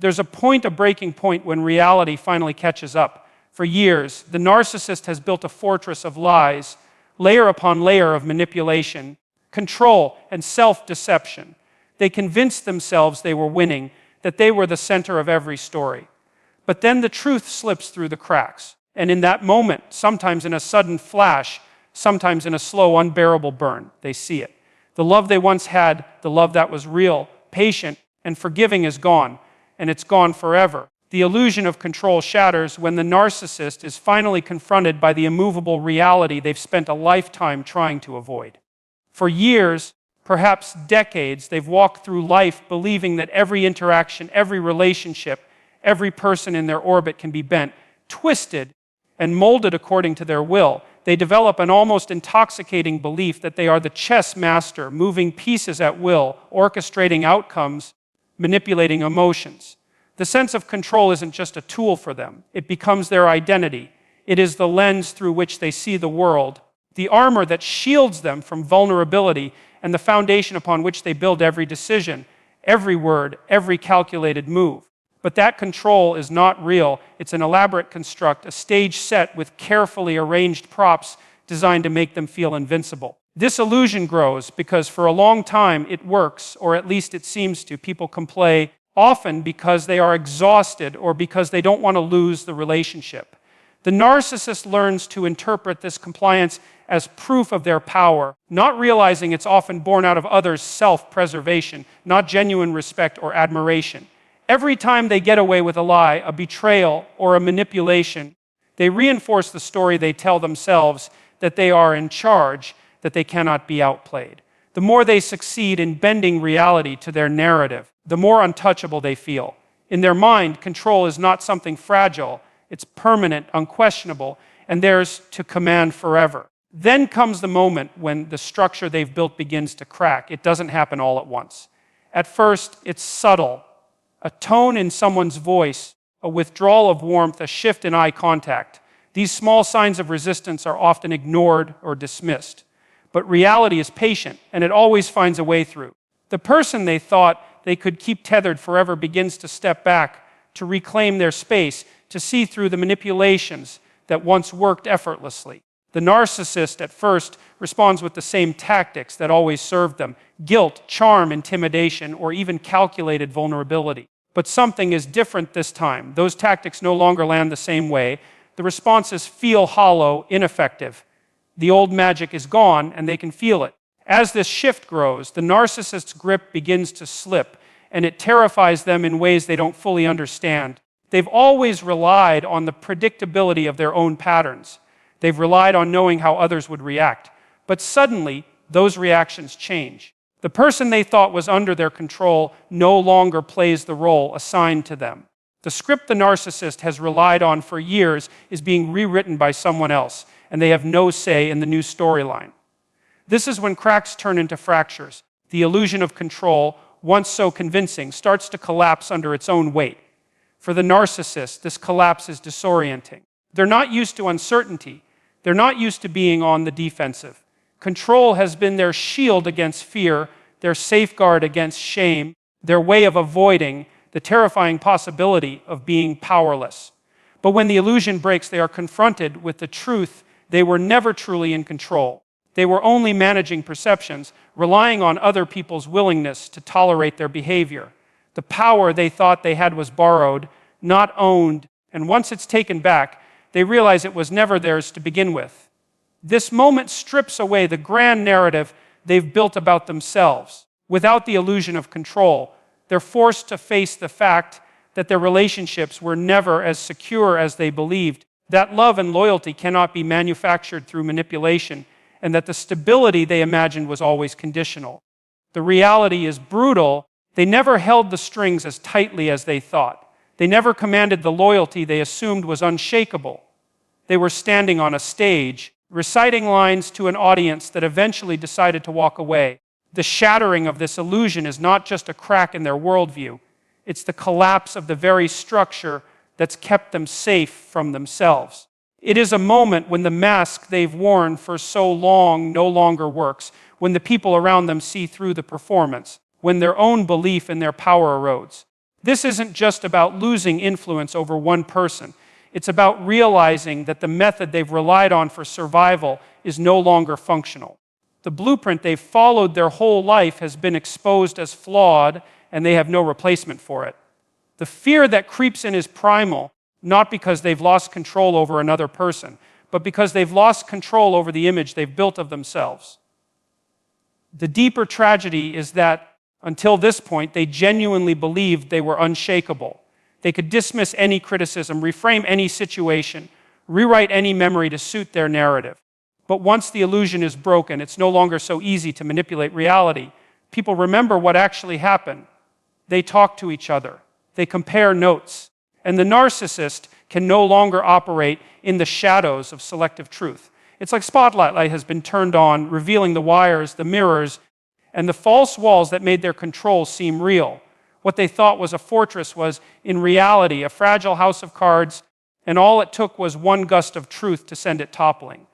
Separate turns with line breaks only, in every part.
There's a breaking point when reality finally catches up. For years, the narcissist has built a fortress of lies, layer upon layer of manipulation, control, and self-deception. They convinced themselves they were winning, that they were the center of every story. But then the truth slips through the cracks. And in that moment, sometimes in a sudden flash, sometimes in a slow, unbearable burn, they see it. The love they once had, the love that was real, patient, and forgiving is gone, and it's gone forever. The illusion of control shatters when the narcissist is finally confronted by the immovable reality they've spent a lifetime trying to avoid. For years, perhaps decades, they've walked through life believing that every interaction, every relationship, every person in their orbit can be bent, twisted, and molded according to their will. They develop an almost intoxicating belief that they are the chess master, moving pieces at will, orchestrating outcomes, manipulating emotions. The sense of control isn't just a tool for them. It becomes their identity. It is the lens through which they see the world, the armor that shields them from vulnerability, and the foundation upon which they build every decision, every word, every calculated move. But that control is not real. It's an elaborate construct, a stage set with carefully arranged props designed to make them feel invincible. This illusion grows because for a long time it works, or at least it seems to. People can play often because they are exhausted or because they don't want to lose the relationship. The narcissist learns to interpret this compliance as proof of their power, not realizing it's often born out of others' self-preservation, not genuine respect or admiration. Every time they get away with a lie, a betrayal, or a manipulation, they reinforce the story they tell themselves that they are in charge, that they cannot be outplayed. The more they succeed in bending reality to their narrative, the more untouchable they feel. In their mind, control is not something fragile. It's permanent, unquestionable, and theirs to command forever. Then comes the moment when the structure they've built begins to crack. It doesn't happen all at once. At first, it's subtle. A tone in someone's voice, a withdrawal of warmth, a shift in eye contact. These small signs of resistance are often ignored or dismissed. But reality is patient, and it always finds a way through. The person they thought they could keep tethered forever begins to step back, to reclaim their space, to see through the manipulations that once worked effortlessly. The narcissist, at first, responds with the same tactics that always served them: guilt, charm, intimidation, or even calculated vulnerability. But something is different this time. Those tactics no longer land the same way. The responses feel hollow, ineffective. The old magic is gone, and they can feel it. As this shift grows, the narcissist's grip begins to slip, and it terrifies them in ways they don't fully understand. They've always relied on the predictability of their own patterns. They've relied on knowing how others would react. But suddenly, those reactions change. The person they thought was under their control no longer plays the role assigned to them. The script the narcissist has relied on for years is being rewritten by someone else, and they have no say in the new storyline. This is when cracks turn into fractures. The illusion of control, once so convincing, starts to collapse under its own weight. For the narcissist, this collapse is disorienting. They're not used to uncertainty. They're not used to being on the defensive. Control has been their shield against fear, their safeguard against shame, their way of avoiding the terrifying possibility of being powerless. But when the illusion breaks, they are confronted with the truth: they were never truly in control. They were only managing perceptions, relying on other people's willingness to tolerate their behavior. The power they thought they had was borrowed, not owned, and once it's taken back, they realize it was never theirs to begin with. This moment strips away the grand narrative they've built about themselves. Without the illusion of control, they're forced to face the fact that their relationships were never as secure as they believed, that love and loyalty cannot be manufactured through manipulation, and that the stability they imagined was always conditional. The reality is brutal. They never held the strings as tightly as they thought. They never commanded the loyalty they assumed was unshakable. They were standing on a stage, reciting lines to an audience that eventually decided to walk away. The shattering of this illusion is not just a crack in their worldview. It's the collapse of the very structure that's kept them safe from themselves. It is a moment when the mask they've worn for so long no longer works, when the people around them see through the performance, when their own belief in their power erodes. This isn't just about losing influence over one person. It's about realizing that the method they've relied on for survival is no longer functional. The blueprint they've followed their whole life has been exposed as flawed, and they have no replacement for it. The fear that creeps in is primal, not because they've lost control over another person, but because they've lost control over the image they've built of themselves. The deeper tragedy is that until this point, they genuinely believed they were unshakable. They could dismiss any criticism, reframe any situation, rewrite any memory to suit their narrative. But once the illusion is broken, it's no longer so easy to manipulate reality. People remember what actually happened. They talk to each other. They compare notes. And the narcissist can no longer operate in the shadows of selective truth. It's like spotlight has been turned on, revealing the wires, the mirrors, and the false walls that made their control seem real. What they thought was a fortress was, in reality, a fragile house of cards, and all it took was one gust of truth to send it toppling.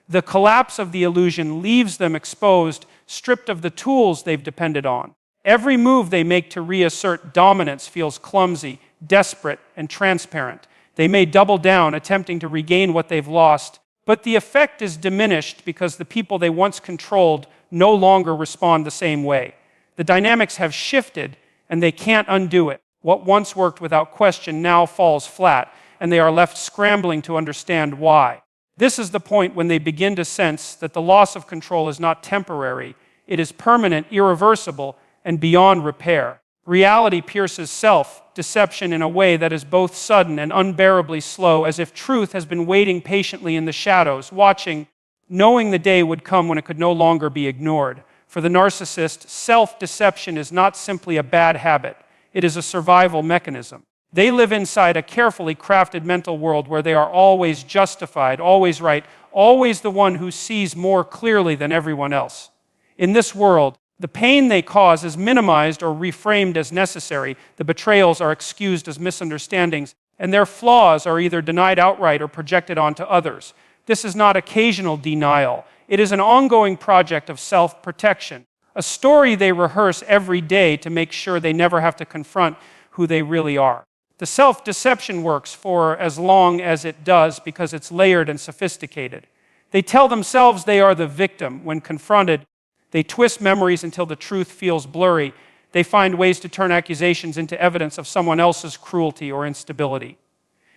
The collapse of the illusion leaves them exposed, stripped of the tools they've depended on. Every move they make to reassert dominance feels clumsy, desperate, and transparent. They may double down, attempting to regain what they've lost, but the effect is diminished because the people they once controlled no longer respond the same way. The dynamics have shifted, and they can't undo it. What once worked without question now falls flat, and they are left scrambling to understand why. This is the point when they begin to sense that the loss of control is not temporary, it is permanent, irreversible, and beyond repair. Reality pierces self-deception in a way that is both sudden and unbearably slow, as if truth has been waiting patiently in the shadows, watching, knowing the day would come when it could no longer be ignored. For the narcissist, self-deception is not simply a bad habit. It is a survival mechanism. They live inside a carefully crafted mental world where they are always justified, always right, always the one who sees more clearly than everyone else. In this world, the pain they cause is minimized or reframed as necessary. The betrayals are excused as misunderstandings, and their flaws are either denied outright or projected onto others. This is not occasional denial. It is an ongoing project of self-protection, a story they rehearse every day to make sure they never have to confront who they really are. The self-deception works for as long as it does because it's layered and sophisticated. They tell themselves they are the victim. When confronted, they twist memories until the truth feels blurry. They find ways to turn accusations into evidence of someone else's cruelty or instability.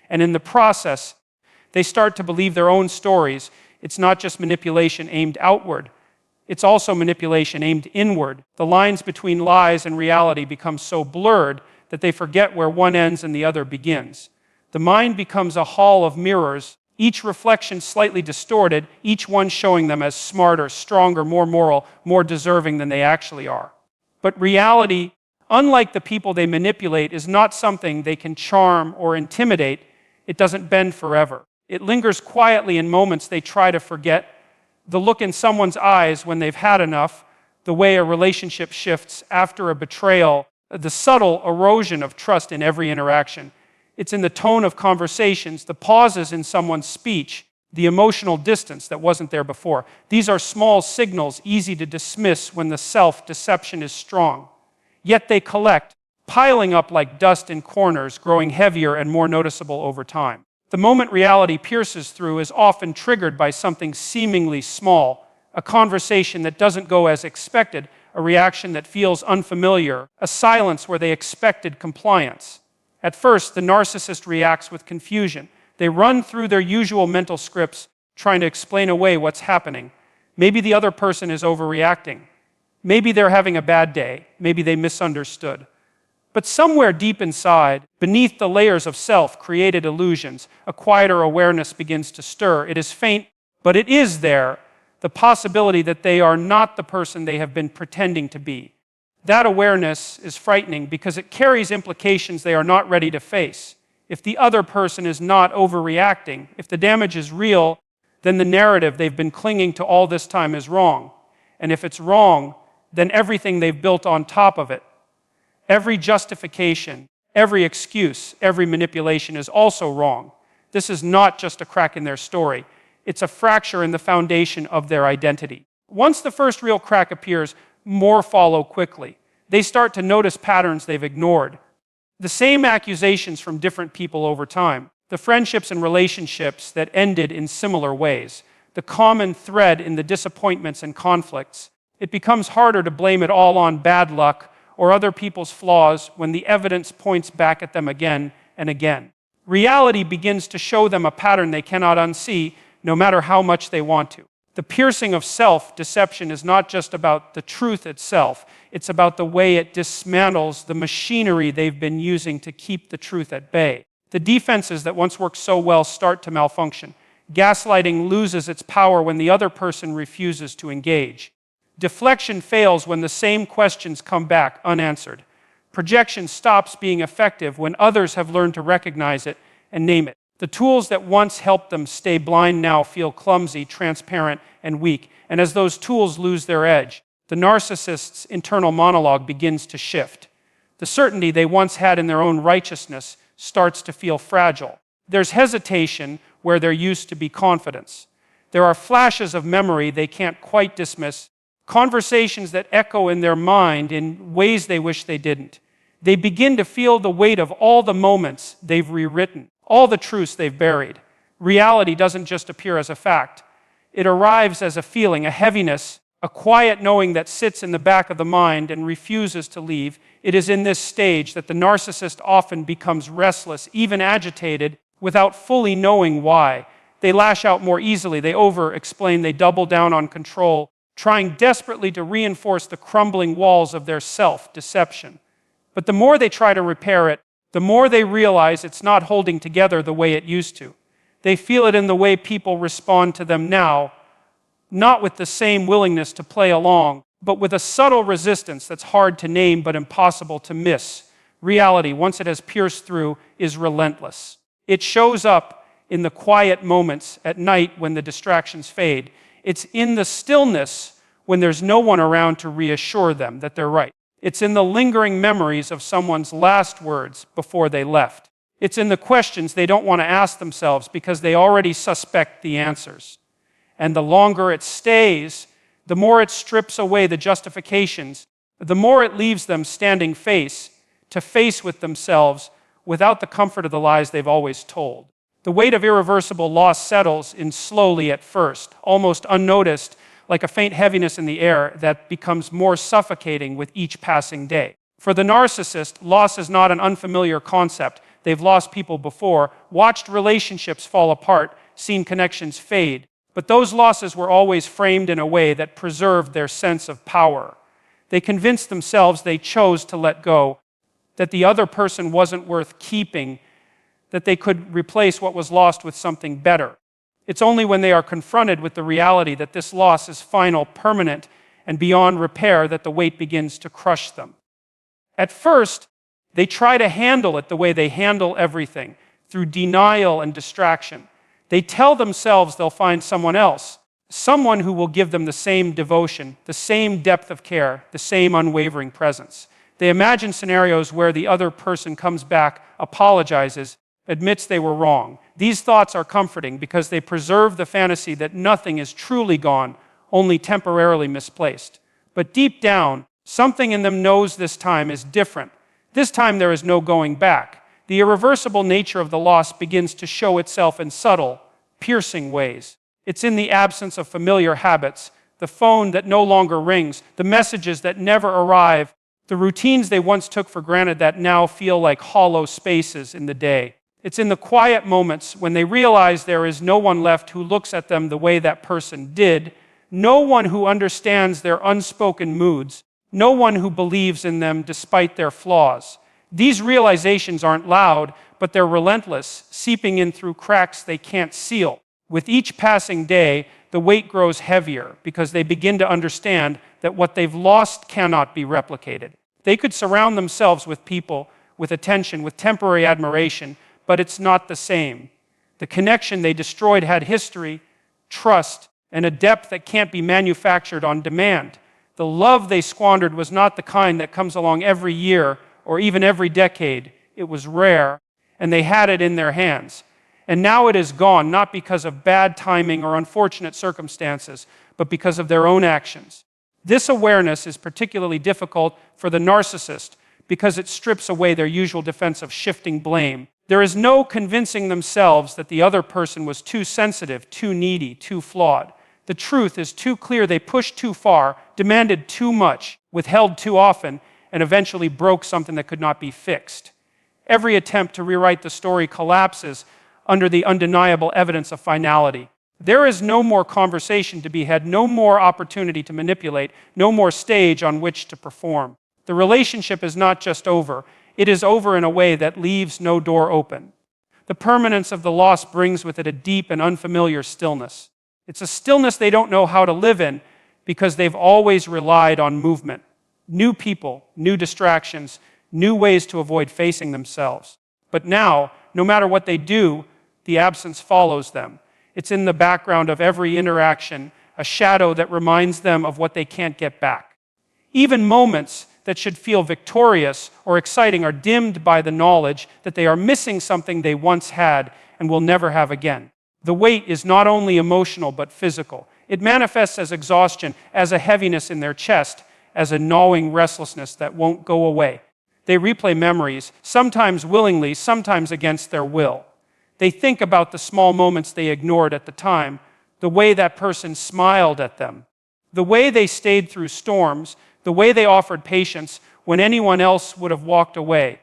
And in the process, they start to believe their own stories. It's not just manipulation aimed outward. It's also manipulation aimed inward. The lines between lies and reality become so blurred that they forget where one ends and the other begins. The mind becomes a hall of mirrors, each reflection slightly distorted, each one showing them as smarter, stronger, more moral, more deserving than they actually are. But reality, unlike the people they manipulate, is not something they can charm or intimidate. It doesn't bend forever. It lingers quietly in moments they try to forget, the look in someone's eyes when they've had enough, the way a relationship shifts after a betrayal, the subtle erosion of trust in every interaction. It's in the tone of conversations, the pauses in someone's speech, the emotional distance that wasn't there before. These are small signals easy to dismiss when the self-deception is strong. Yet they collect, piling up like dust in corners, growing heavier and more noticeable over time. The moment reality pierces through is often triggered by something seemingly small, a conversation that doesn't go as expected, a reaction that feels unfamiliar, a silence where they expected compliance. At first, the narcissist reacts with confusion. They run through their usual mental scripts, trying to explain away what's happening. Maybe the other person is overreacting. Maybe they're having a bad day. Maybe they misunderstood. But somewhere deep inside, beneath the layers of self-created illusions, a quieter awareness begins to stir. It is faint, but it is there, the possibility that they are not the person they have been pretending to be. That awareness is frightening because it carries implications they are not ready to face. If the other person is not overreacting, if the damage is real, then the narrative they've been clinging to all this time is wrong. And if it's wrong, then everything they've built on top of it, every justification, every excuse, every manipulation is also wrong. This is not just a crack in their story. It's a fracture in the foundation of their identity. Once the first real crack appears, more follow quickly. They start to notice patterns they've ignored. The same accusations from different people over time. The friendships and relationships that ended in similar ways. The common thread in the disappointments and conflicts. It becomes harder to blame it all on bad luck or other people's flaws when the evidence points back at them again and again. Reality begins to show them a pattern they cannot unsee, no matter how much they want to. The piercing of self-deception is not just about the truth itself, it's about the way it dismantles the machinery they've been using to keep the truth at bay. The defenses that once worked so well start to malfunction. Gaslighting loses its power when the other person refuses to engage. Deflection fails when the same questions come back unanswered. Projection stops being effective when others have learned to recognize it and name it. The tools that once helped them stay blind now feel clumsy, transparent, and weak. And as those tools lose their edge, the narcissist's internal monologue begins to shift. The certainty they once had in their own righteousness starts to feel fragile. There's hesitation where there used to be confidence. There are flashes of memory they can't quite dismiss, conversations that echo in their mind in ways they wish they didn't. They begin to feel the weight of all the moments they've rewritten, all the truths they've buried. Reality doesn't just appear as a fact. It arrives as a feeling, a heaviness, a quiet knowing that sits in the back of the mind and refuses to leave. It is in this stage that the narcissist often becomes restless, even agitated, without fully knowing why. They lash out more easily, they over-explain, they double down on control, trying desperately to reinforce the crumbling walls of their self-deception. But the more they try to repair it, the more they realize it's not holding together the way it used to. They feel it in the way people respond to them now, not with the same willingness to play along, but with a subtle resistance that's hard to name but impossible to miss. Reality, once it has pierced through, is relentless. It shows up in the quiet moments at night when the distractions fade. It's in the stillness when there's no one around to reassure them that they're right. It's in the lingering memories of someone's last words before they left. It's in the questions they don't want to ask themselves because they already suspect the answers. And the longer it stays, the more it strips away the justifications, the more it leaves them standing face to face with themselves without the comfort of the lies they've always told. The weight of irreversible loss settles in slowly at first, almost unnoticed, like a faint heaviness in the air that becomes more suffocating with each passing day. For the narcissist, loss is not an unfamiliar concept. They've lost people before, watched relationships fall apart, seen connections fade. But those losses were always framed in a way that preserved their sense of power. They convinced themselves they chose to let go, that the other person wasn't worth keeping, that they could replace what was lost with something better. It's only when they are confronted with the reality that this loss is final, permanent, and beyond repair that the weight begins to crush them. At first, they try to handle it the way they handle everything, through denial and distraction. They tell themselves they'll find someone else, someone who will give them the same devotion, the same depth of care, the same unwavering presence. They imagine scenarios where the other person comes back, apologizes, admits they were wrong. These thoughts are comforting because they preserve the fantasy that nothing is truly gone, only temporarily misplaced. But deep down, something in them knows this time is different. This time there is no going back. The irreversible nature of the loss begins to show itself in subtle, piercing ways. It's in the absence of familiar habits, the phone that no longer rings, the messages that never arrive, the routines they once took for granted that now feel like hollow spaces in the day. It's in the quiet moments when they realize there is no one left who looks at them the way that person did, no one who understands their unspoken moods, no one who believes in them despite their flaws. These realizations aren't loud, but they're relentless, seeping in through cracks they can't seal. With each passing day, the weight grows heavier because they begin to understand that what they've lost cannot be replicated. They could surround themselves with people, with attention, with temporary admiration, but it's not the same. The connection they destroyed had history, trust, and a depth that can't be manufactured on demand. The love they squandered was not the kind that comes along every year or even every decade. It was rare, and they had it in their hands. And now it is gone, not because of bad timing or unfortunate circumstances, but because of their own actions. This awareness is particularly difficult for the narcissist because it strips away their usual defense of shifting blame. There is no convincing themselves that the other person was too sensitive, too needy, too flawed. The truth is too clear. They pushed too far, demanded too much, withheld too often, and eventually broke something that could not be fixed. Every attempt to rewrite the story collapses under the undeniable evidence of finality. There is no more conversation to be had, no more opportunity to manipulate, no more stage on which to perform. The relationship is not just over, it is over in a way that leaves no door open. The permanence of the loss brings with it a deep and unfamiliar stillness. It's a stillness they don't know how to live in because they've always relied on movement. New people, new distractions, new ways to avoid facing themselves. But now, no matter what they do, the absence follows them. It's in the background of every interaction, a shadow that reminds them of what they can't get back. Even moments that should feel victorious or exciting are dimmed by the knowledge that they are missing something they once had and will never have again. The weight is not only emotional but physical. It manifests as exhaustion, as a heaviness in their chest, as a gnawing restlessness that won't go away. They replay memories, sometimes willingly, sometimes against their will. They think about the small moments they ignored at the time, the way that person smiled at them, the way they stayed through storms, the way they offered patience when anyone else would have walked away.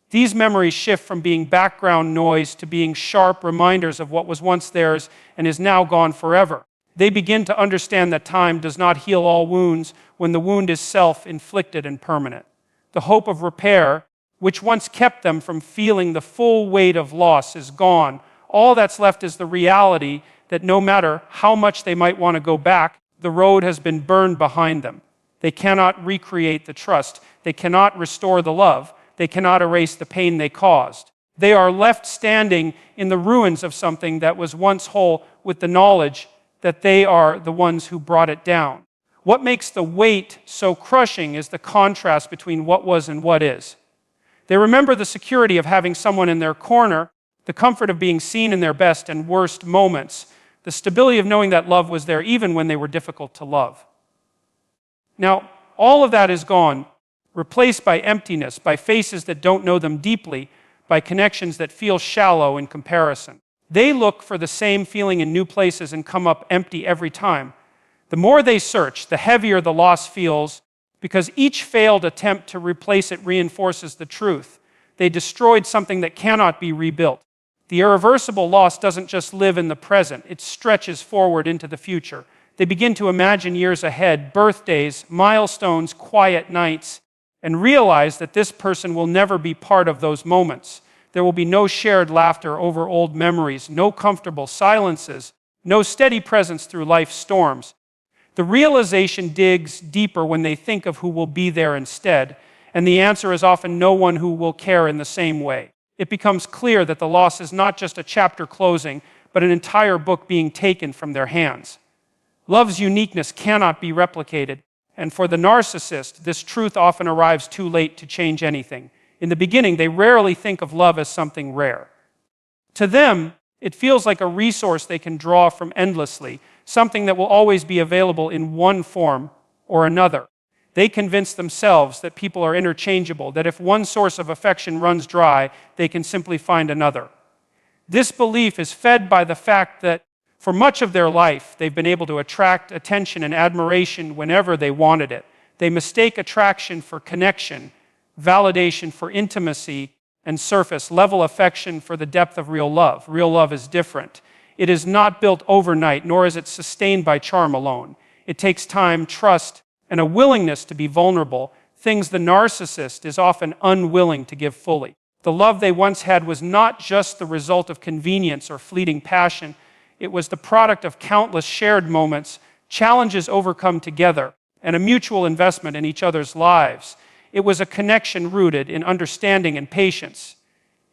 These memories shift from being background noise to being sharp reminders of what was once theirs and is now gone forever. They begin to understand that time does not heal all wounds when the wound is self-inflicted and permanent. The hope of repair, which once kept them from feeling the full weight of loss, is gone. All that's left is the reality that no matter how much they might want to go back, the road has been burned behind them. They cannot recreate the trust. They cannot restore the love. They cannot erase the pain they caused. They are left standing in the ruins of something that was once whole with the knowledge that they are the ones who brought it down. What makes the weight so crushing is the contrast between what was and what is. They remember the security of having someone in their corner, the comfort of being seen in their best and worst moments, the stability of knowing that love was there even when they were difficult to love. Now, all of that is gone, replaced by emptiness, by faces that don't know them deeply, by connections that feel shallow in comparison. They look for the same feeling in new places and come up empty every time. The more they search, the heavier the loss feels, because each failed attempt to replace it reinforces the truth. They destroyed something that cannot be rebuilt. The irreversible loss doesn't just live in the present, it stretches forward into the future. They begin to imagine years ahead, birthdays, milestones, quiet nights, and realize that this person will never be part of those moments. There will be no shared laughter over old memories, no comfortable silences, no steady presence through life's storms. The realization digs deeper when they think of who will be there instead, and the answer is often no one who will care in the same way. It becomes clear that the loss is not just a chapter closing, but an entire book being taken from their hands. Love's uniqueness cannot be replicated, and for the narcissist, this truth often arrives too late to change anything. In the beginning, they rarely think of love as something rare. To them, it feels like a resource they can draw from endlessly, something that will always be available in one form or another. They convince themselves that people are interchangeable, that if one source of affection runs dry, they can simply find another. This belief is fed by the fact that for much of their life, they've been able to attract attention and admiration whenever they wanted it. They mistake attraction for connection, validation for intimacy, and surface-level affection for the depth of real love. Real love is different. It is not built overnight, nor is it sustained by charm alone. It takes time, trust, and a willingness to be vulnerable, things the narcissist is often unwilling to give fully. The love they once had was not just the result of convenience or fleeting passion. It was the product of countless shared moments, challenges overcome together, and a mutual investment in each other's lives. It was a connection rooted in understanding and patience,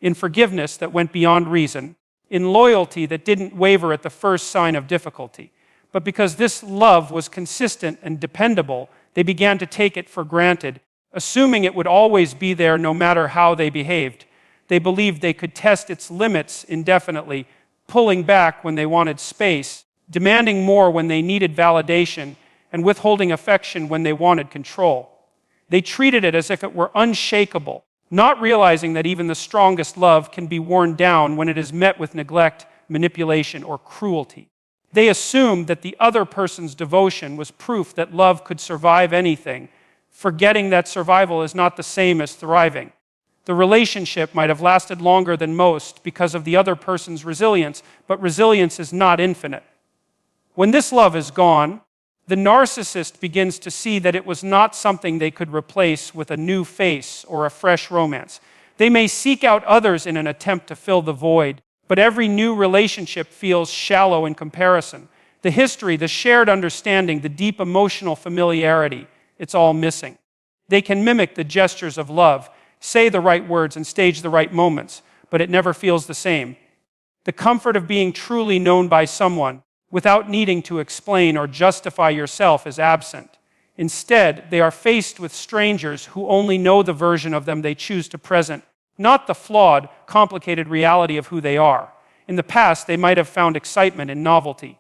in forgiveness that went beyond reason, in loyalty that didn't waver at the first sign of difficulty. But because this love was consistent and dependable, they began to take it for granted, assuming it would always be there no matter how they behaved. They believed they could test its limits indefinitely, pulling back when they wanted space, demanding more when they needed validation, and withholding affection when they wanted control. They treated it as if it were unshakable, not realizing that even the strongest love can be worn down when it is met with neglect, manipulation, or cruelty. They assumed that the other person's devotion was proof that love could survive anything, forgetting that survival is not the same as thriving. The relationship might have lasted longer than most because of the other person's resilience, but resilience is not infinite. When this love is gone, the narcissist begins to see that it was not something they could replace with a new face or a fresh romance. They may seek out others in an attempt to fill the void, but every new relationship feels shallow in comparison. The history, the shared understanding, the deep emotional familiarity, it's all missing. They can mimic the gestures of love, say the right words, and stage the right moments, but it never feels the same. The comfort of being truly known by someone, without needing to explain or justify yourself, is absent. Instead, they are faced with strangers who only know the version of them they choose to present, not the flawed, complicated reality of who they are. In the past, they might have found excitement in novelty.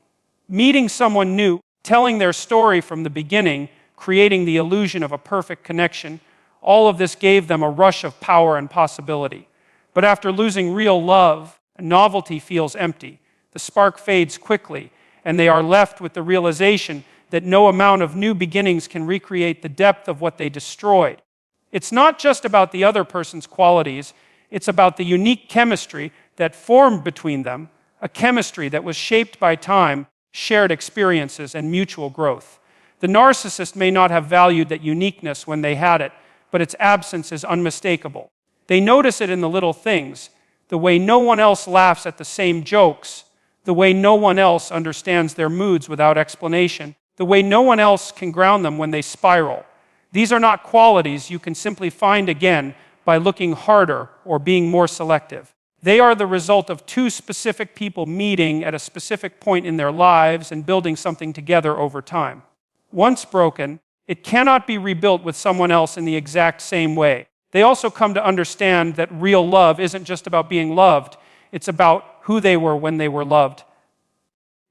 Meeting someone new, telling their story from the beginning, creating the illusion of a perfect connection, all of this gave them a rush of power and possibility. But after losing real love, novelty feels empty. The spark fades quickly, and they are left with the realization that no amount of new beginnings can recreate the depth of what they destroyed. It's not just about the other person's qualities, it's about the unique chemistry that formed between them, a chemistry that was shaped by time, shared experiences, and mutual growth. The narcissist may not have valued that uniqueness when they had it, but its absence is unmistakable. They notice it in the little things, the way no one else laughs at the same jokes, the way no one else understands their moods without explanation, the way no one else can ground them when they spiral. These are not qualities you can simply find again by looking harder or being more selective. They are the result of two specific people meeting at a specific point in their lives and building something together over time. Once broken, it cannot be rebuilt with someone else in the exact same way. They also come to understand that real love isn't just about being loved, it's about who they were when they were loved.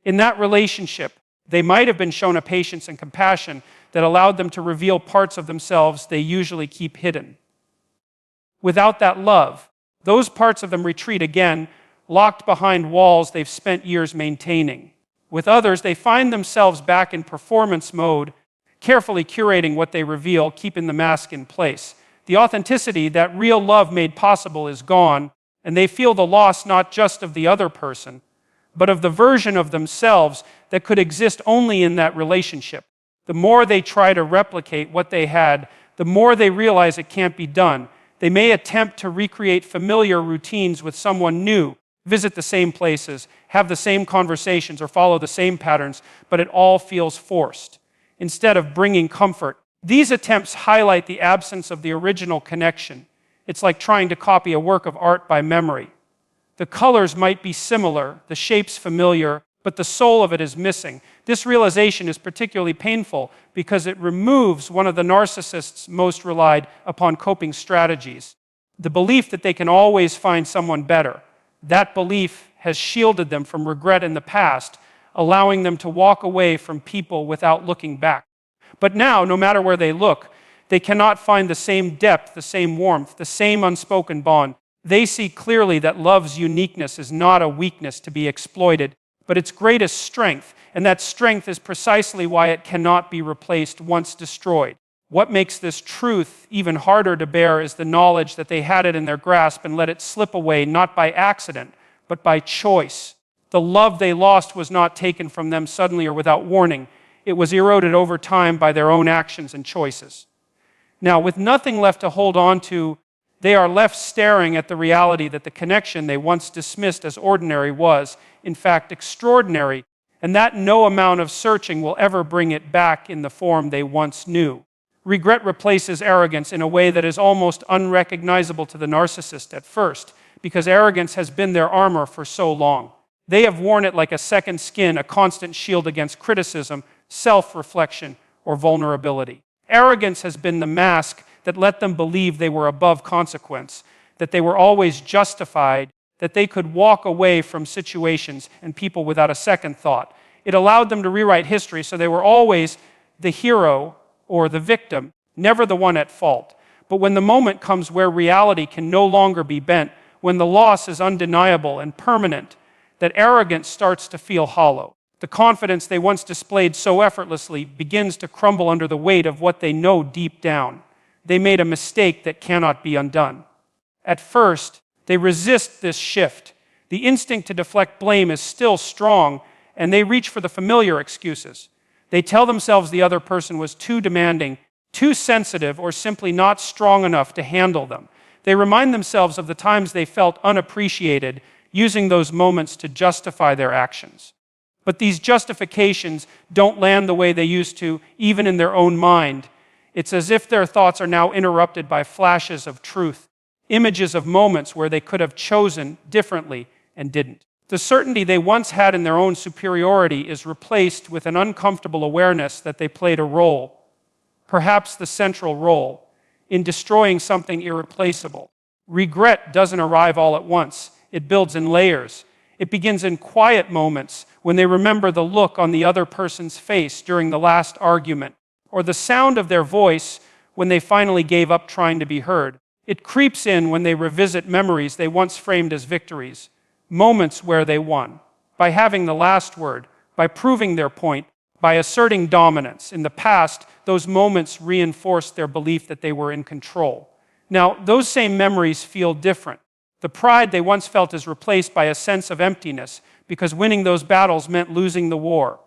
In that relationship, they might have been shown a patience and compassion that allowed them to reveal parts of themselves they usually keep hidden. Without that love, those parts of them retreat again, locked behind walls they've spent years maintaining. With others, they find themselves back in performance mode, carefully curating what they reveal, keeping the mask in place. The authenticity that real love made possible is gone, and they feel the loss not just of the other person, but of the version of themselves that could exist only in that relationship. The more they try to replicate what they had, the more they realize it can't be done. They may attempt to recreate familiar routines with someone new, visit the same places, have the same conversations, or follow the same patterns, but it all feels forced. Instead of bringing comfort, these attempts highlight the absence of the original connection. It's like trying to copy a work of art by memory. The colors might be similar, the shapes familiar, but the soul of it is missing. This realization is particularly painful because it removes one of the narcissist's most relied upon coping strategies, the belief that they can always find someone better. That belief has shielded them from regret in the past, allowing them to walk away from people without looking back. But now, no matter where they look, they cannot find the same depth, the same warmth, the same unspoken bond. They see clearly that love's uniqueness is not a weakness to be exploited, but its greatest strength, and that strength is precisely why it cannot be replaced once destroyed. What makes this truth even harder to bear is the knowledge that they had it in their grasp and let it slip away, not by accident, but by choice. The love they lost was not taken from them suddenly or without warning. It was eroded over time by their own actions and choices. Now, with nothing left to hold on to, they are left staring at the reality that the connection they once dismissed as ordinary was, in fact, extraordinary, and that no amount of searching will ever bring it back in the form they once knew. Regret replaces arrogance in a way that is almost unrecognizable to the narcissist at first, because arrogance has been their armor for so long. They have worn it like a second skin, a constant shield against criticism, self-reflection, or vulnerability. Arrogance has been the mask that let them believe they were above consequence, that they were always justified, that they could walk away from situations and people without a second thought. It allowed them to rewrite history, so they were always the hero or the victim, never the one at fault. But when the moment comes where reality can no longer be bent, when the loss is undeniable and permanent, that arrogance starts to feel hollow. The confidence they once displayed so effortlessly begins to crumble under the weight of what they know deep down. They made a mistake that cannot be undone. At first, they resist this shift. The instinct to deflect blame is still strong, and they reach for the familiar excuses. They tell themselves the other person was too demanding, too sensitive, or simply not strong enough to handle them. They remind themselves of the times they felt unappreciated, using those moments to justify their actions. But these justifications don't land the way they used to, even in their own mind. It's as if their thoughts are now interrupted by flashes of truth, images of moments where they could have chosen differently and didn't. The certainty they once had in their own superiority is replaced with an uncomfortable awareness that they played a role, perhaps the central role, in destroying something irreplaceable. Regret doesn't arrive all at once. It builds in layers. It begins in quiet moments when they remember the look on the other person's face during the last argument, or the sound of their voice when they finally gave up trying to be heard. It creeps in when they revisit memories they once framed as victories, moments where they won, by having the last word, by proving their point, by asserting dominance. In the past, those moments reinforced their belief that they were in control. Now, those same memories feel different. The pride they once felt is replaced by a sense of emptiness, because winning those battles meant losing the war.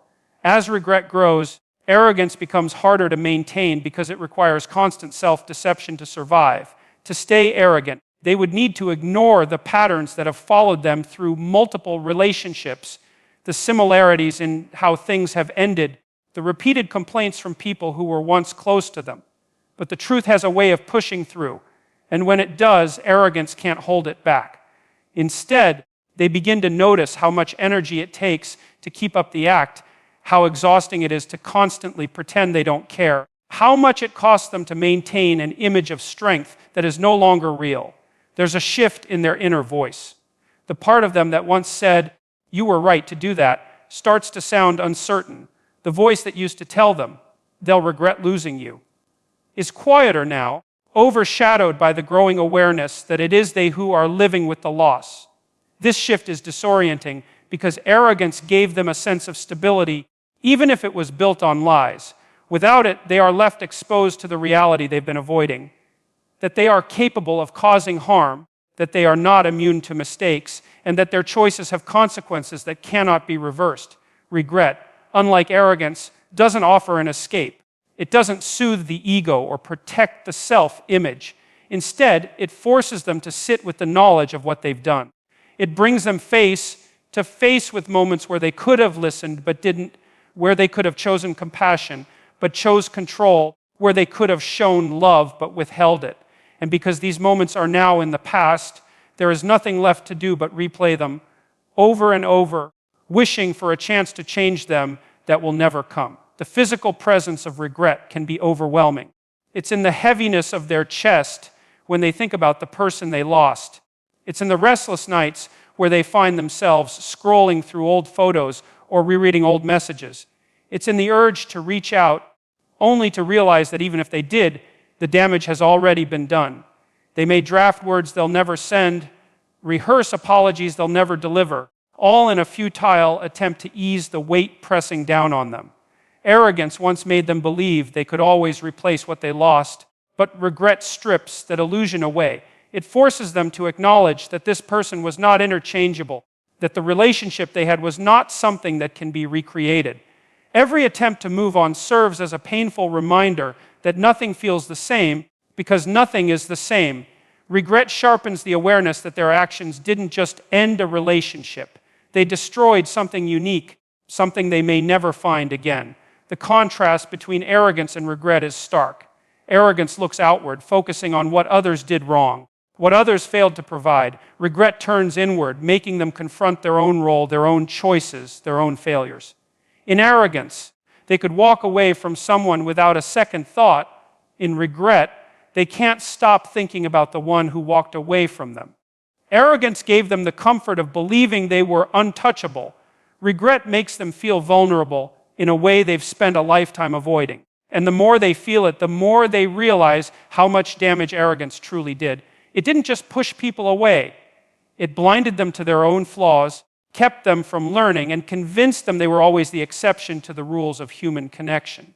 As regret grows, arrogance becomes harder to maintain because it requires constant self-deception to survive. To stay arrogant, they would need to ignore the patterns that have followed them through multiple relationships, the similarities in how things have ended, the repeated complaints from people who were once close to them. But the truth has a way of pushing through, and when it does, arrogance can't hold it back. Instead, they begin to notice how much energy it takes to keep up the act, how exhausting it is to constantly pretend they don't care, how much it costs them to maintain an image of strength that is no longer real. There's a shift in their inner voice. The part of them that once said, "You were right to do that," starts to sound uncertain. The voice that used to tell them, "They'll regret losing you," is quieter now, overshadowed by the growing awareness that it is they who are living with the loss. This shift is disorienting because arrogance gave them a sense of stability, even if it was built on lies. Without it, they are left exposed to the reality they've been avoiding, that they are capable of causing harm, that they are not immune to mistakes, and that their choices have consequences that cannot be reversed. Regret, unlike arrogance, doesn't offer an escape. It doesn't soothe the ego or protect the self-image. Instead, it forces them to sit with the knowledge of what they've done. It brings them face to face with moments where they could have listened but didn't, where they could have chosen compassion but chose control, where they could have shown love but withheld it. And because these moments are now in the past, there is nothing left to do but replay them over and over, wishing for a chance to change them that will never come. The physical presence of regret can be overwhelming. It's in the heaviness of their chest when they think about the person they lost. It's in the restless nights where they find themselves scrolling through old photos or rereading old messages. It's in the urge to reach out, only to realize that even if they did, the damage has already been done. They may draft words they'll never send, rehearse apologies they'll never deliver, all in a futile attempt to ease the weight pressing down on them. Arrogance once made them believe they could always replace what they lost, but regret strips that illusion away. It forces them to acknowledge that this person was not interchangeable, that the relationship they had was not something that can be recreated. Every attempt to move on serves as a painful reminder that nothing feels the same because nothing is the same. Regret sharpens the awareness that their actions didn't just end a relationship. They destroyed something unique, something they may never find again. The contrast between arrogance and regret is stark. Arrogance looks outward, focusing on what others did wrong, what others failed to provide. Regret turns inward, making them confront their own role, their own choices, their own failures. In arrogance, they could walk away from someone without a second thought. In regret, they can't stop thinking about the one who walked away from them. Arrogance gave them the comfort of believing they were untouchable. Regret makes them feel vulnerable in a way they've spent a lifetime avoiding. And the more they feel it, the more they realize how much damage arrogance truly did. It didn't just push people away. It blinded them to their own flaws, kept them from learning, and convinced them they were always the exception to the rules of human connection.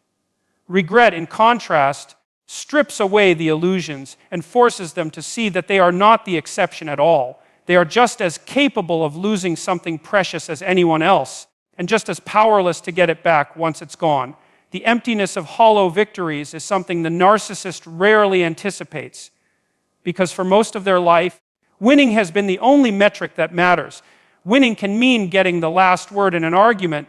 Regret, in contrast, strips away the illusions and forces them to see that they are not the exception at all. They are just as capable of losing something precious as anyone else, and just as powerless to get it back once it's gone. The emptiness of hollow victories is something the narcissist rarely anticipates, because for most of their life, winning has been the only metric that matters. Winning can mean getting the last word in an argument,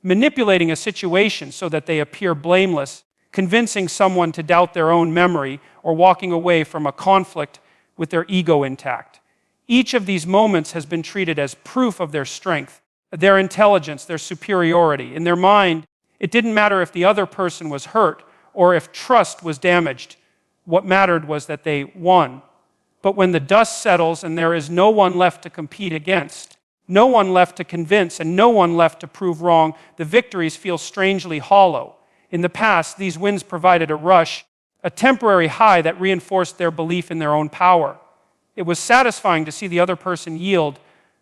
manipulating a situation so that they appear blameless, convincing someone to doubt their own memory, or walking away from a conflict with their ego intact. Each of these moments has been treated as proof of their strength, their intelligence, their superiority. In their mind, it didn't matter if the other person was hurt or if trust was damaged. What mattered was that they won. But when the dust settles and there is no one left to compete against, no one left to convince, and no one left to prove wrong, the victories feel strangely hollow. In the past, these wins provided a rush, a temporary high that reinforced their belief in their own power. It was satisfying to see the other person yield,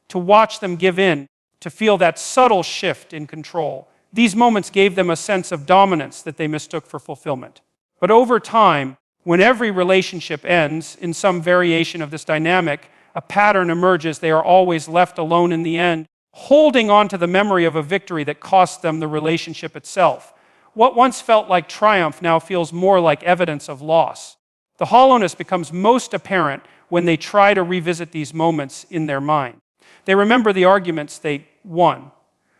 to watch them give in, to feel that subtle shift in control. These moments gave them a sense of dominance that they mistook for fulfillment. But over time, when every relationship ends in some variation of this dynamic, a pattern emerges. They are always left alone in the end, holding on to the memory of a victory that cost them the relationship itself. What once felt like triumph now feels more like evidence of loss. The hollowness becomes most apparent when they try to revisit these moments in their mind. They remember the arguments they won,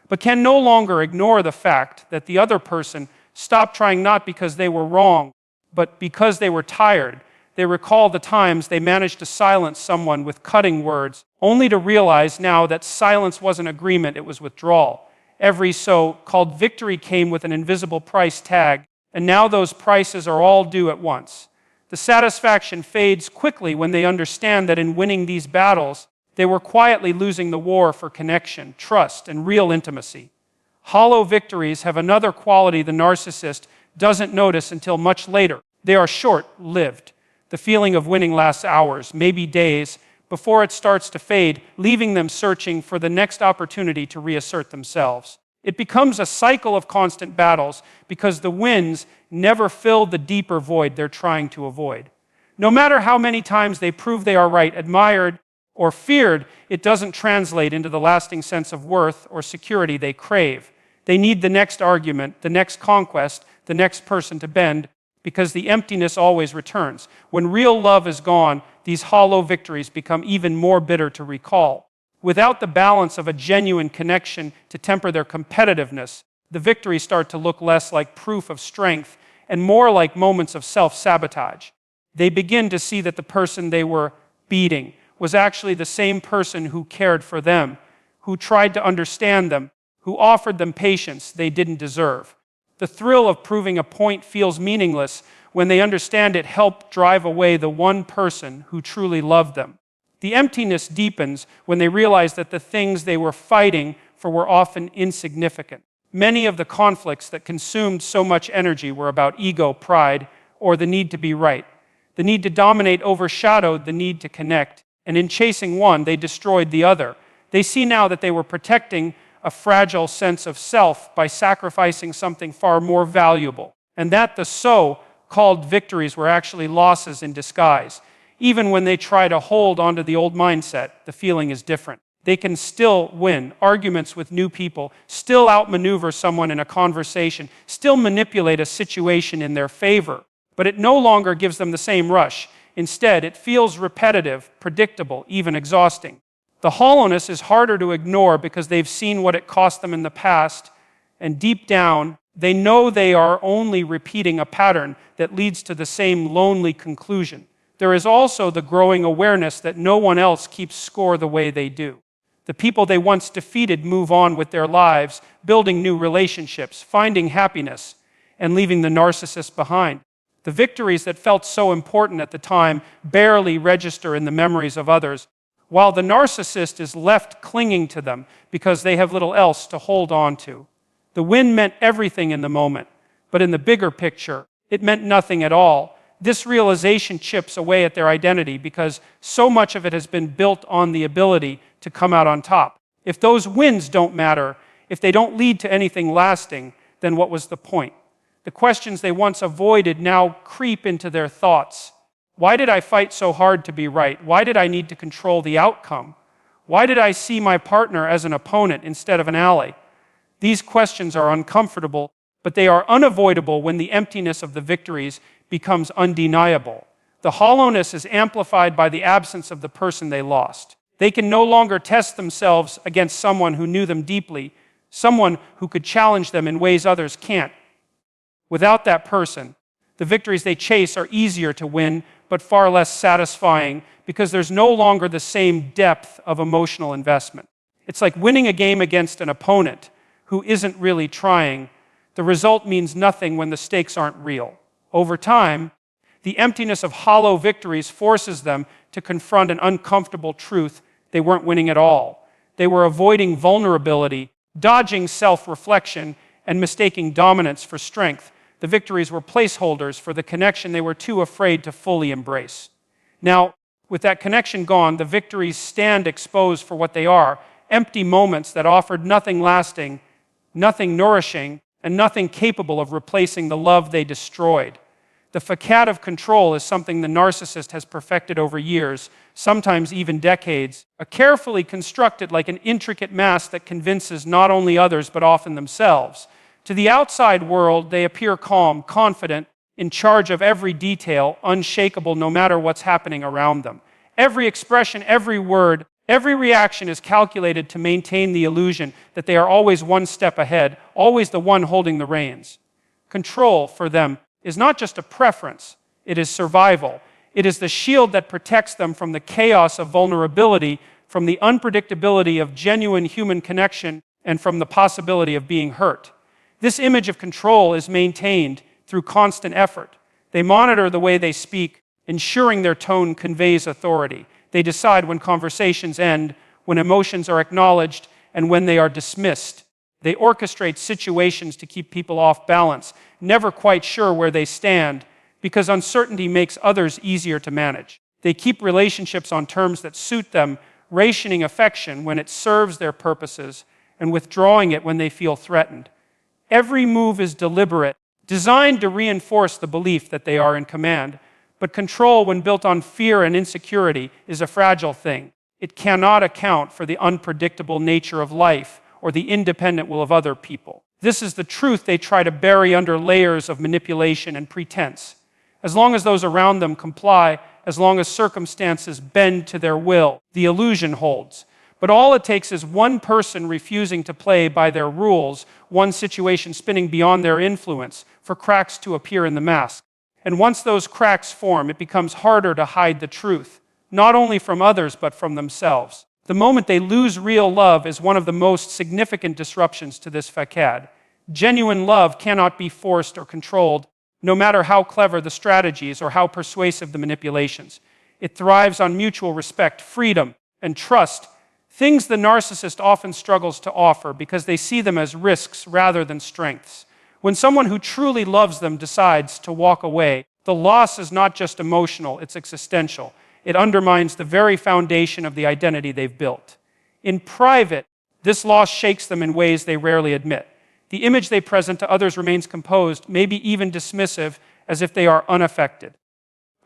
but can no longer ignore the fact that the other person stopped trying not because they were wrong, but because they were tired. They recall the times they managed to silence someone with cutting words, only to realize now that silence wasn't agreement, it was withdrawal. Every so-called victory came with an invisible price tag, and now those prices are all due at once. The satisfaction fades quickly when they understand that in winning these battles, they were quietly losing the war for connection, trust, and real intimacy. Hollow victories have another quality the narcissist doesn't notice until much later. They are short-lived. The feeling of winning lasts hours, maybe days, before it starts to fade, leaving them searching for the next opportunity to reassert themselves. It becomes a cycle of constant battles because the wins never fill the deeper void they're trying to avoid. No matter how many times they prove they are right, admired, or feared, it doesn't translate into the lasting sense of worth or security they crave. They need the next argument, the next conquest, the next person to bend, because the emptiness always returns. When real love is gone, these hollow victories become even more bitter to recall. Without the balance of a genuine connection to temper their competitiveness, the victories start to look less like proof of strength and more like moments of self-sabotage. They begin to see that the person they were beating was actually the same person who cared for them, who tried to understand them, who offered them patience they didn't deserve. The thrill of proving a point feels meaningless when they understand it helped drive away the one person who truly loved them. The emptiness deepens when they realize that the things they were fighting for were often insignificant. Many of the conflicts that consumed so much energy were about ego, pride, or the need to be right. The need to dominate overshadowed the need to connect, and in chasing one, they destroyed the other. They see now that they were protecting a fragile sense of self by sacrificing something far more valuable, and that the so-called victories were actually losses in disguise. Even when they try to hold onto the old mindset, the feeling is different. They can still win arguments with new people, still outmaneuver someone in a conversation, still manipulate a situation in their favor, but it no longer gives them the same rush. Instead, it feels repetitive, predictable, even exhausting. The hollowness is harder to ignore because they've seen what it cost them in the past, and deep down, they know they are only repeating a pattern that leads to the same lonely conclusion. There is also the growing awareness that no one else keeps score the way they do. The people they once defeated move on with their lives, building new relationships, finding happiness, and leaving the narcissist behind. The victories that felt so important at the time barely register in the memories of others, while the narcissist is left clinging to them because they have little else to hold on to. The win meant everything in the moment, but in the bigger picture, it meant nothing at all. This realization chips away at their identity because so much of it has been built on the ability to come out on top. If those wins don't matter, if they don't lead to anything lasting, then what was the point? The questions they once avoided now creep into their thoughts. Why did I fight so hard to be right? Why did I need to control the outcome? Why did I see my partner as an opponent instead of an ally? These questions are uncomfortable, but they are unavoidable when the emptiness of the victories becomes undeniable. The hollowness is amplified by the absence of the person they lost. They can no longer test themselves against someone who knew them deeply, someone who could challenge them in ways others can't. Without that person, the victories they chase are easier to win, but far less satisfying because there's no longer the same depth of emotional investment. It's like winning a game against an opponent who isn't really trying. The result means nothing when the stakes aren't real. Over time, the emptiness of hollow victories forces them to confront an uncomfortable truth: they weren't winning at all. They were avoiding vulnerability, dodging self-reflection, and mistaking dominance for strength. The victories were placeholders for the connection they were too afraid to fully embrace. Now, with that connection gone, the victories stand exposed for what they are: empty moments that offered nothing lasting, nothing nourishing, and nothing capable of replacing the love they destroyed. The facade of control is something the narcissist has perfected over years, sometimes even decades, a carefully constructed like an intricate mask that convinces not only others but often themselves. To the outside world, they appear calm, confident, in charge of every detail, unshakable no matter what's happening around them. Every expression, every word, every reaction is calculated to maintain the illusion that they are always one step ahead, always the one holding the reins. Control, for them, is not just a preference, it is survival. It is the shield that protects them from the chaos of vulnerability, from the unpredictability of genuine human connection, and from the possibility of being hurt. This image of control is maintained through constant effort. They monitor the way they speak, ensuring their tone conveys authority. They decide when conversations end, when emotions are acknowledged, and when they are dismissed. They orchestrate situations to keep people off balance, never quite sure where they stand, because uncertainty makes others easier to manage. They keep relationships on terms that suit them, rationing affection when it serves their purposes, and withdrawing it when they feel threatened. Every move is deliberate, designed to reinforce the belief that they are in command. But control, when built on fear and insecurity, is a fragile thing. It cannot account for the unpredictable nature of life or the independent will of other people. This is the truth they try to bury under layers of manipulation and pretense. As long as those around them comply, as long as circumstances bend to their will, the illusion holds. But all it takes is one person refusing to play by their rules, one situation spinning beyond their influence, for cracks to appear in the mask. And once those cracks form, it becomes harder to hide the truth, not only from others, but from themselves. The moment they lose real love is one of the most significant disruptions to this facade. Genuine love cannot be forced or controlled, no matter how clever the strategies or how persuasive the manipulations. It thrives on mutual respect, freedom, and trust, things the narcissist often struggles to offer because they see them as risks rather than strengths. When someone who truly loves them decides to walk away, the loss is not just emotional, it's existential. It undermines the very foundation of the identity they've built. In private, this loss shakes them in ways they rarely admit. The image they present to others remains composed, maybe even dismissive, as if they are unaffected.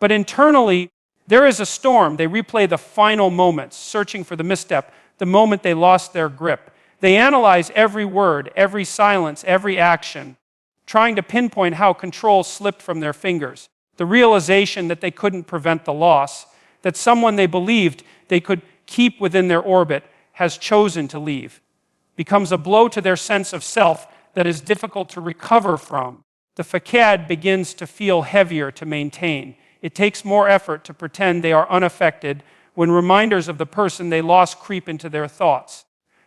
But internally, there is a storm. They replay the final moments, searching for the misstep, the moment they lost their grip. They analyze every word, every silence, every action, trying to pinpoint how control slipped from their fingers. The realization that they couldn't prevent the loss, that someone they believed they could keep within their orbit has chosen to leave, becomes a blow to their sense of self that is difficult to recover from. The facade begins to feel heavier to maintain. It takes more effort to pretend they are unaffected when reminders of the person they lost creep into their thoughts.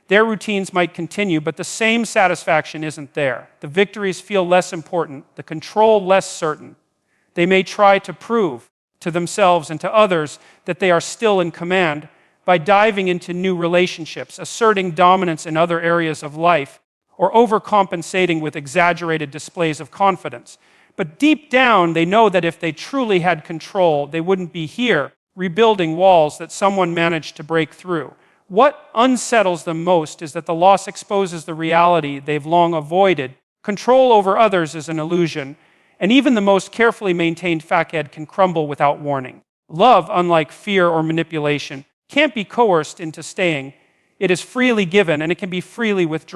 Their routines might continue, but the same satisfaction isn't there. The victories feel less important, the control less certain. They may try to prove to themselves and to others that they are still in command by diving into new relationships, asserting dominance in other areas of life, or overcompensating with exaggerated displays of confidence. But deep down, they know that if they truly had control, they wouldn't be here, rebuilding walls that someone managed to break through. What unsettles them most is that the loss exposes the reality they've long avoided. Control over others is an illusion, and even the most carefully maintained facade can crumble without warning. Love, unlike fear or manipulation, can't be coerced into staying. It is freely given, and it can be freely withdrawn.